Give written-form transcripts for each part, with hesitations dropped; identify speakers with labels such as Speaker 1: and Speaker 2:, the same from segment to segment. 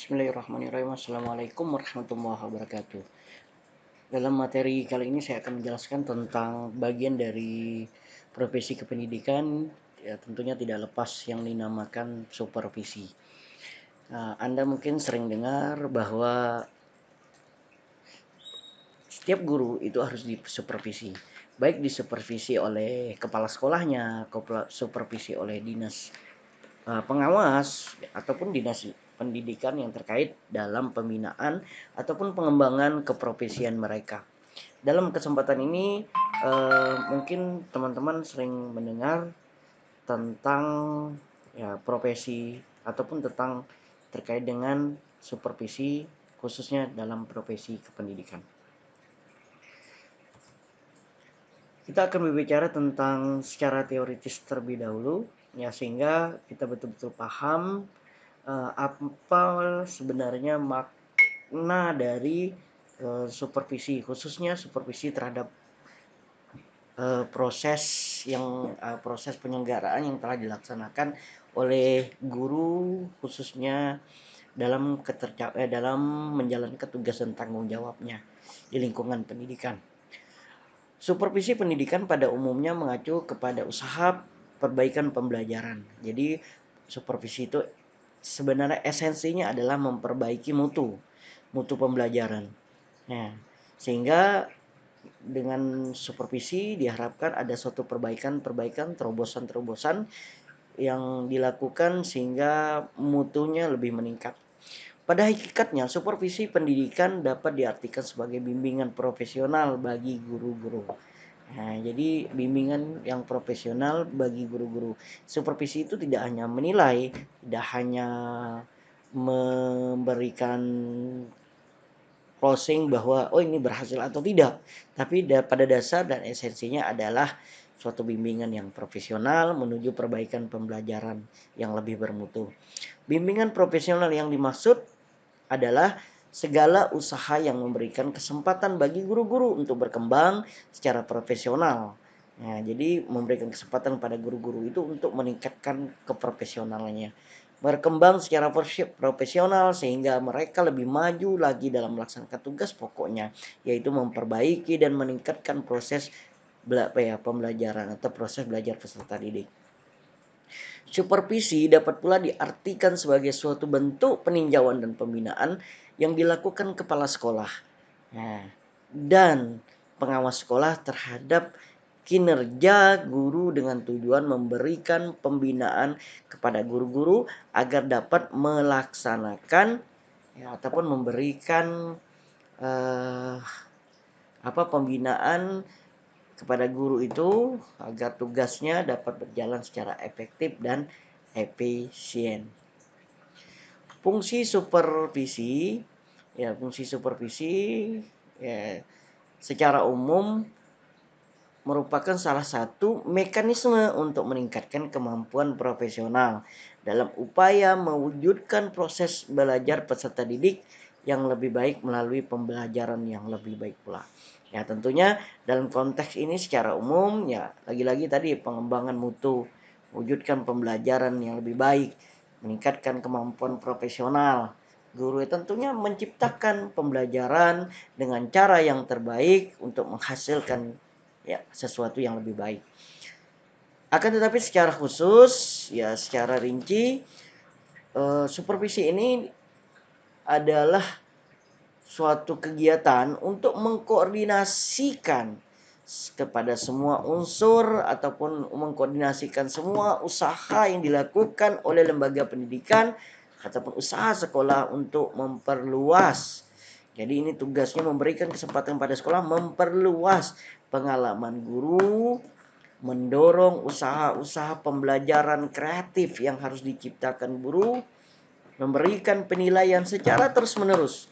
Speaker 1: Bismillahirrahmanirrahim. Assalamualaikum warahmatullahi wabarakatuh. Dalam materi kali ini saya akan menjelaskan tentang bagian dari profesi kependidikan, ya tentunya tidak lepas yang dinamakan supervisi. Anda mungkin sering dengar bahwa setiap guru itu harus disupervisi, baik disupervisi oleh kepala sekolahnya, supervisi oleh dinas pengawas ataupun dinas pendidikan yang terkait dalam pembinaan ataupun pengembangan keprofesian mereka. Dalam kesempatan ini mungkin teman-teman sering mendengar tentang ya profesi ataupun tentang terkait dengan supervisi khususnya dalam profesi kependidikan. Kita akan berbicara tentang secara teoritis terlebih dahulu ya, sehingga kita betul-betul paham apa sebenarnya makna dari supervisi, khususnya supervisi terhadap proses penyelenggaraan yang telah dilaksanakan oleh guru, khususnya dalam menjalankan tugas dan tanggung jawabnya di lingkungan pendidikan. Supervisi pendidikan pada umumnya mengacu kepada usaha perbaikan pembelajaran. Jadi supervisi itu sebenarnya esensinya adalah memperbaiki mutu pembelajaran. Nah, sehingga dengan supervisi diharapkan ada suatu perbaikan, terobosan-terobosan yang dilakukan sehingga mutunya lebih meningkat. Pada hakikatnya, supervisi pendidikan dapat diartikan sebagai bimbingan profesional bagi guru-guru. Nah, jadi bimbingan yang profesional bagi guru-guru. Supervisi itu tidak hanya menilai, tidak hanya memberikan closing bahwa oh ini berhasil atau tidak, tapi pada dasar dan esensinya adalah suatu bimbingan yang profesional menuju perbaikan pembelajaran yang lebih bermutu. Bimbingan profesional yang dimaksud adalah segala usaha yang memberikan kesempatan bagi guru-guru untuk berkembang secara profesional. Nah, jadi memberikan kesempatan pada guru-guru itu untuk meningkatkan keprofesionalannya, berkembang secara profesional sehingga mereka lebih maju lagi dalam melaksanakan tugas pokoknya, yaitu memperbaiki dan meningkatkan proses pembelajaran atau proses belajar peserta didik. Supervisi dapat pula diartikan sebagai suatu bentuk peninjauan dan pembinaan yang dilakukan kepala sekolah, nah, dan pengawas sekolah terhadap kinerja guru dengan tujuan memberikan pembinaan kepada guru-guru agar dapat melaksanakan ya, ataupun memberikan pembinaan kepada guru itu agar tugasnya dapat berjalan secara efektif dan efisien. Fungsi supervisi ya secara umum merupakan salah satu mekanisme untuk meningkatkan kemampuan profesional dalam upaya mewujudkan proses belajar peserta didik yang lebih baik melalui pembelajaran yang lebih baik pula. Ya, tentunya dalam konteks ini secara umum ya lagi-lagi tadi pengembangan mutu, wujudkan pembelajaran yang lebih baik, meningkatkan kemampuan profesional. Guru tentunya menciptakan pembelajaran dengan cara yang terbaik untuk menghasilkan ya sesuatu yang lebih baik. Akan tetapi secara khusus ya secara rinci supervisi ini adalah suatu kegiatan untuk mengkoordinasikan kepada semua unsur ataupun mengkoordinasikan semua usaha yang dilakukan oleh lembaga pendidikan ataupun usaha sekolah untuk memperluas. Jadi ini tugasnya memberikan kesempatan pada sekolah memperluas pengalaman guru, mendorong usaha-usaha pembelajaran kreatif yang harus diciptakan guru, memberikan penilaian secara terus-menerus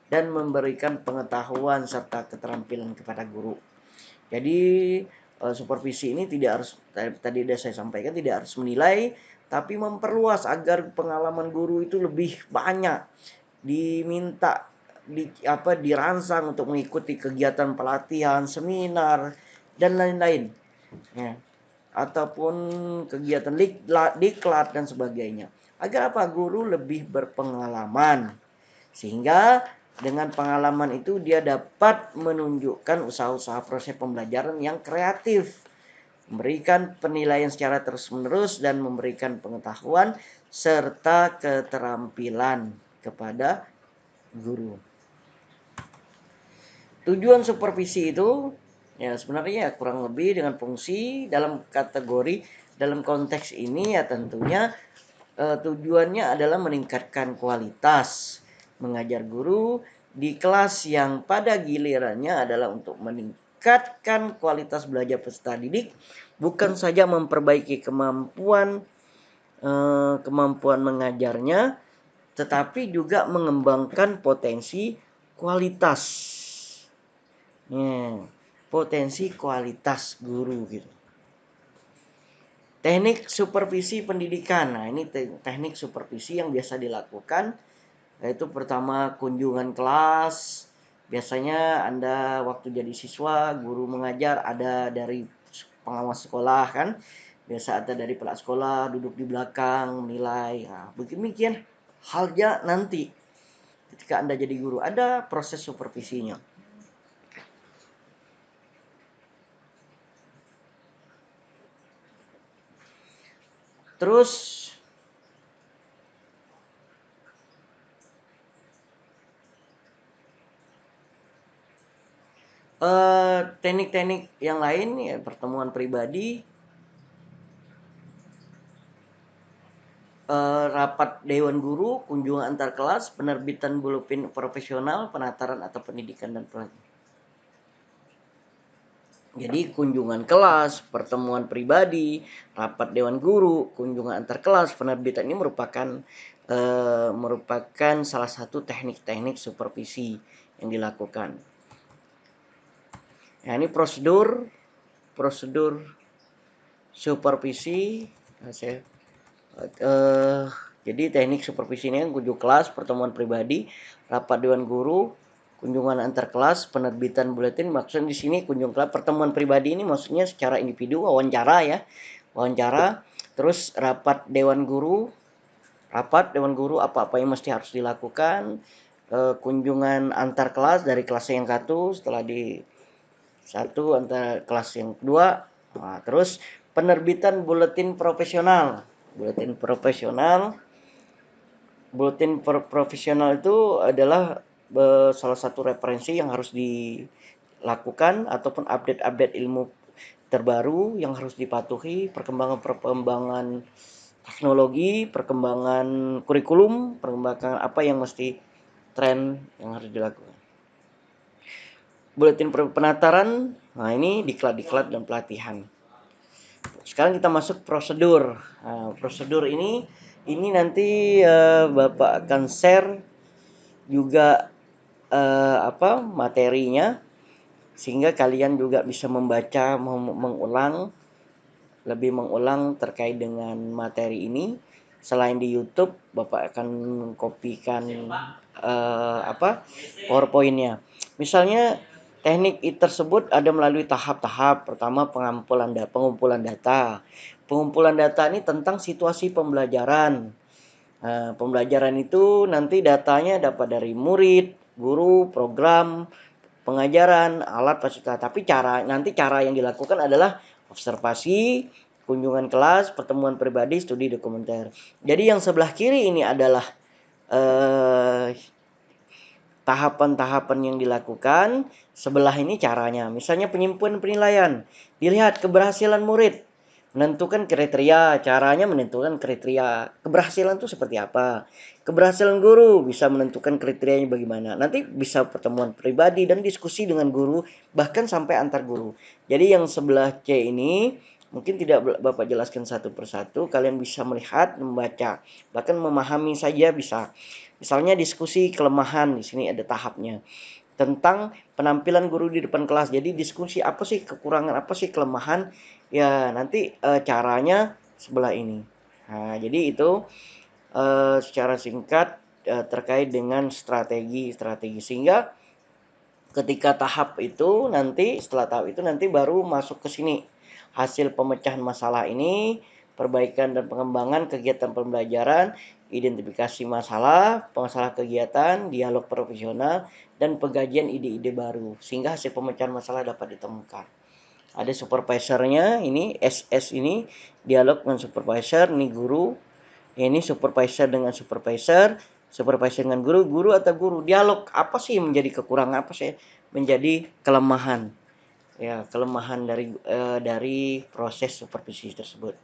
Speaker 1: dan memberikan pengetahuan serta keterampilan kepada guru. Jadi supervisi ini tidak harus, tadi sudah saya sampaikan, tidak harus menilai, tapi memperluas agar pengalaman guru itu lebih banyak, diminta dirangsang untuk mengikuti kegiatan pelatihan, seminar dan lain-lain ya, ataupun kegiatan diklat dan sebagainya, Agar apa? Guru lebih berpengalaman. Sehingga dengan pengalaman itu dia dapat menunjukkan usaha-usaha proses pembelajaran yang kreatif, memberikan penilaian secara terus-menerus dan memberikan pengetahuan serta keterampilan kepada guru. Tujuan supervisi itu ya sebenarnya kurang lebih dengan fungsi dalam kategori dalam konteks ini ya tentunya tujuannya adalah meningkatkan kualitas mengajar guru di kelas yang pada gilirannya adalah untuk meningkatkan kualitas belajar peserta didik, bukan saja memperbaiki kemampuan mengajarnya, tetapi juga mengembangkan potensi kualitas. Potensi kualitas guru gitu. Teknik supervisi pendidikan. Nah, ini teknik supervisi yang biasa dilakukan, yaitu pertama kunjungan kelas. Biasanya Anda waktu jadi siswa, guru mengajar ada dari pengawas sekolah kan. Biasa ada dari pihak sekolah duduk di belakang menilai. Nah, begini halnya nanti ketika Anda jadi guru ada proses supervisinya. Terus teknik-teknik yang lain ya pertemuan pribadi, rapat dewan guru, kunjungan antar kelas, penerbitan buletin profesional, penataran atau pendidikan dan pelatihan. Jadi kunjungan kelas, pertemuan pribadi, rapat dewan guru, kunjungan antar kelas, penerbitan ini merupakan salah satu teknik-teknik supervisi yang dilakukan. Nah, ini prosedur supervisi. Jadi teknik supervisi ini kunjung kelas, pertemuan pribadi, rapat dewan guru, kunjungan antar kelas, penerbitan buletin. Maksudnya di sini kunjung kelas, pertemuan pribadi ini maksudnya secara individu, wawancara ya, wawancara. Terus rapat dewan guru apa-apa yang mesti harus dilakukan. Kunjungan antar kelas dari kelas yang satu, setelah di satu antar kelas yang kedua. Nah, terus penerbitan buletin profesional. Buletin profesional itu adalah salah satu referensi yang harus dilakukan ataupun update ilmu terbaru yang harus dipatuhi, perkembangan teknologi, perkembangan kurikulum, perkembangan apa yang mesti tren yang harus dilakukan. Buletin penataran, nah ini diklat dan pelatihan. Sekarang kita masuk prosedur. Nah, prosedur ini nanti Bapak akan share juga materinya sehingga kalian juga bisa membaca, mengulang terkait dengan materi ini. Selain di YouTube, Bapak akan kopikan PowerPoint-nya. Misalnya teknik tersebut ada melalui tahap-tahap. Pertama pengumpulan data. Pengumpulan data ini tentang situasi pembelajaran. Pembelajaran itu nanti datanya dapat dari murid, guru, program, pengajaran, alat, fasilitas. Tapi cara yang dilakukan adalah observasi, kunjungan kelas, pertemuan pribadi, studi dokumenter. Jadi yang sebelah kiri ini adalah tahapan-tahapan yang dilakukan. Sebelah ini caranya. Misalnya penyimpunan penilaian. Dilihat keberhasilan murid. Menentukan kriteria. Caranya menentukan kriteria. Keberhasilan itu seperti apa. Keberhasilan guru bisa menentukan kriterianya bagaimana. Nanti bisa pertemuan pribadi dan diskusi dengan guru. Bahkan sampai antar guru. Jadi yang sebelah C ini mungkin tidak Bapak jelaskan satu persatu. Kalian bisa melihat, membaca. Bahkan memahami saja bisa. Misalnya diskusi kelemahan, di sini ada tahapnya. Tentang penampilan guru di depan kelas. Jadi diskusi apa sih kekurangan, apa sih kelemahan. Ya nanti caranya sebelah ini. Nah, jadi itu secara singkat terkait dengan strategi. Sehingga ketika setelah tahap itu nanti baru masuk ke sini. Hasil pemecahan masalah ini, perbaikan dan pengembangan kegiatan pembelajaran identifikasi masalah kegiatan, dialog profesional, dan pengkajian ide-ide baru sehingga hasil pemecahan masalah dapat ditemukan. Ada supervisornya, ini SS ini dialog dengan supervisor, ini guru, ini supervisor dengan supervisor, supervisor dengan guru, guru atau guru. Dialog apa sih menjadi kekurangan, apa sih menjadi kelemahan. Ya, kelemahan dari proses supervisi tersebut.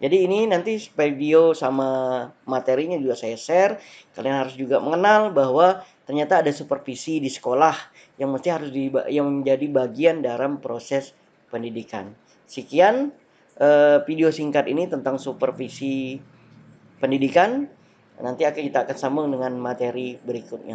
Speaker 1: Jadi ini nanti video sama materinya juga saya share. Kalian harus juga mengenal bahwa ternyata ada supervisi di sekolah yang mesti harus yang menjadi bagian dalam proses pendidikan. Sekian video singkat ini tentang supervisi pendidikan. Nanti kita akan sambung dengan materi berikutnya.